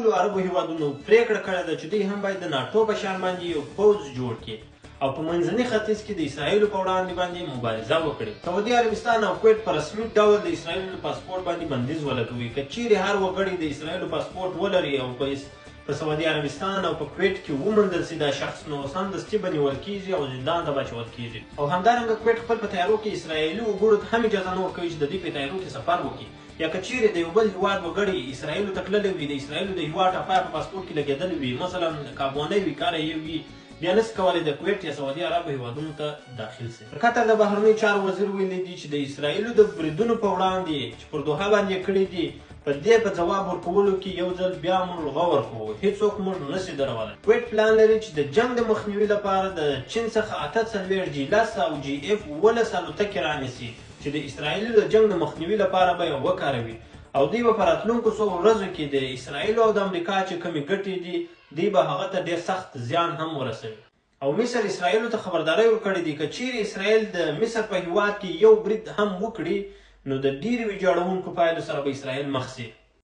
ټولو عربو هیوادونو پریکړه کړې ده چې دوی هم باید د ناټو په شان باندې یو پوځ جوړ کړي او په منځني ختیځ کې د اسرائیلو په وړاندې باندې مبارزه وکړي. سعودي عربستان او کویت په رسمي ډول د اسرائیلو د پاسپورټ باندې بندیز ولګوي. که چیرې هر وګړی د اسرائیلو پاسپورټ ولري او په سعودي عربستان او په کویت کې وموندل سي دا شخص، نو سمدستي به نیول کیږي او زندان ته به اچول کیږي. او همدارنګه کویت خپل په تیارو کې اسرائیلي وګړو ته هم اجازه نه ورکوي چې د دوی په تیارو کې سفر وکړي. یا که چیرې د یو بل هیواد وګړي اسرائیلو ته تللی وي، د اسرائیلو د هیواد ټاپای په پاسپورټ کې لګېدلی وي، مثلا که افغانۍ وي کاره یې وي، بیا نسي کولی د کویت یا سعودي عربو هیوادونو ته داخل سي. قطر د بهرنیو چارو وزیر ویلي دي چې د اسرائیلو د بریدونو په وړاندې چې پر دوحه باندې کړي دي، په دې په ځواب ورکولو کې یو ځل بیا موږ غور کوو، هېڅوک موږ نسي درولی. کویت پلان لري چې د جنګ د مخنیوي لپاره د چین څخه 48 G10 او G-F 11 الوتکې رانیسي چې د اسرائیلو د جنګ د مخنیوي لپاره به یې وکاروي، او دوی به په راتلونکو څو ورځو کې د اسرائیلو او د امریکا چې کومې ګټې دي دوی به هغه ته ډېر سخت زیان هم ورسوي. او مصر اسرائیلو ته خبرداری ورکړې دي که چیرې اسرائیل د مصر په هیواد کې یو برید هم وکړي، نو د ډېرې ویجاړونکو پایلو سره به اسرائیل مخ سي.